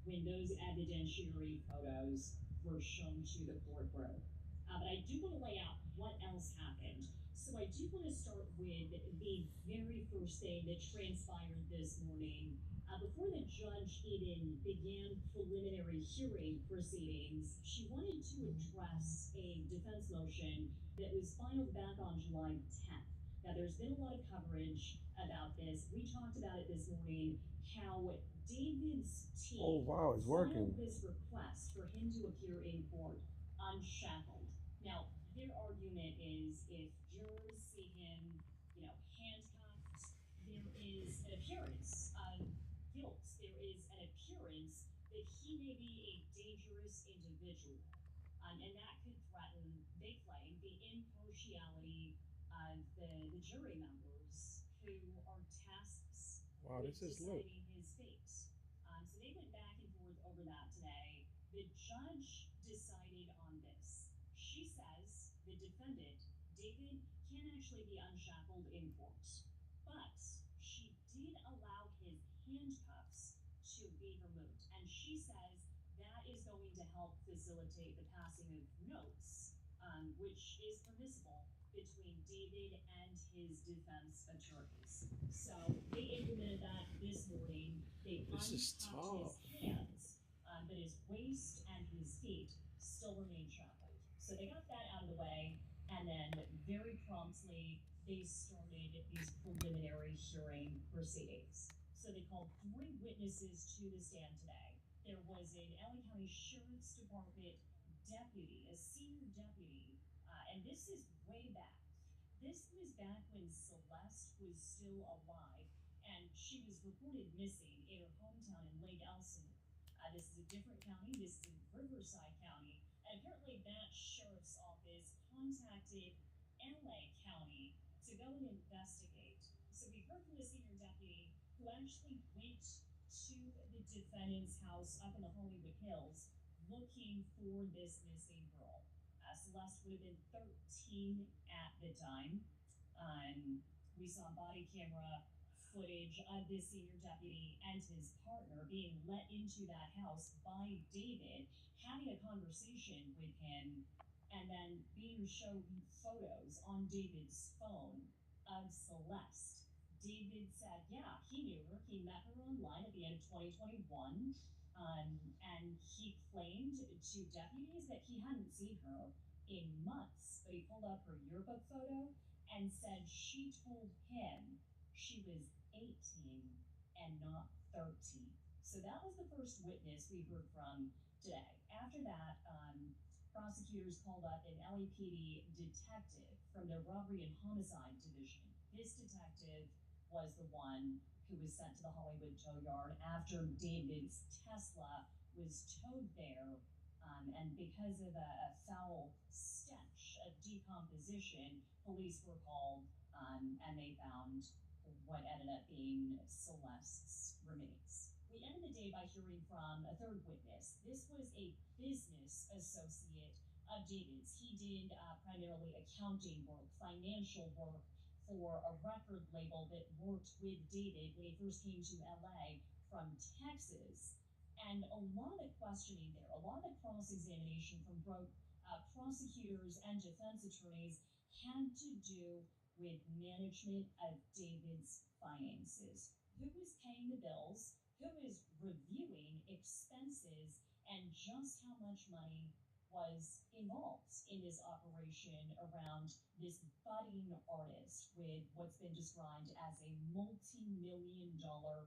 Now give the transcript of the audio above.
when those evidentiary photos were shown to the court group. But I do want to lay out what else happened. So I do want to start with the very first thing that transpired this morning. Before the judge even began preliminary hearing proceedings, she wanted to address a defense motion that was filed back on July 10th. Now, there's been a lot of coverage about this. We talked about it this morning, how David's team filed this request for him to appear in court unshackled. Now, their argument is if jurors see him, handcuffed, there is an appearance of guilt. There is an appearance that he may be a dangerous individual. And that could threaten, they claim, the impartiality of the jury members who are tasked with deciding his fate. So they went back and forth over that today. The judge decided on this. She says the defendant, David, can actually be unshackled in court, but she did allow his handcuffs to be removed. And she says that is going to help facilitate the passing of notes, which is permissible between David and his defense attorneys. So they implemented that this morning. They uncuffed his hands, but his waist and his feet still remain shackled. So they got that out of the way, and then very promptly they started these preliminary hearing proceedings. So they called 3 witnesses to the stand today. There was an LA County Sheriff's Department deputy, a senior deputy, and this is way back. This was back when Celeste was still alive, and she was reported missing in her hometown in Lake Elsinore. This is a different county. This is in Riverside County, and apparently that sheriff's office contacted LA County to go and investigate. So we heard from the senior deputy who actually went to the defendant's house up in the Hollywood Hills looking for this missing girl. Celeste would have been 13 at the time. We saw body camera footage of this senior deputy and his partner being let into that house by David, having a conversation with him, and then being shown photos on David's phone of Celeste. David said, yeah, he knew her. He met her online at the end of 2021. And he claimed to deputies that he hadn't seen her in months. But he pulled up her yearbook photo and said she told him she was 18 and not 13. So that was the first witness we heard from today. After that, prosecutors called up an LAPD detective from the Robbery and Homicide Division. This detective was the one who was sent to the Hollywood tow yard after David's Tesla was towed there. And because of a foul stench of decomposition, police were called, and they found what ended up being Celeste's remains. We ended the day by hearing from a third witness. This was a business associate of David's. He did primarily accounting work, financial work for a record label that worked with David when he first came to LA from Texas. And a lot of the questioning there, a lot of the cross-examination from both prosecutors and defense attorneys had to do with management of David's finances. Who was paying the bills? Who was reviewing expenses? And just how much money was involved in this operation around this budding artist with what's been described as a multi-million-dollar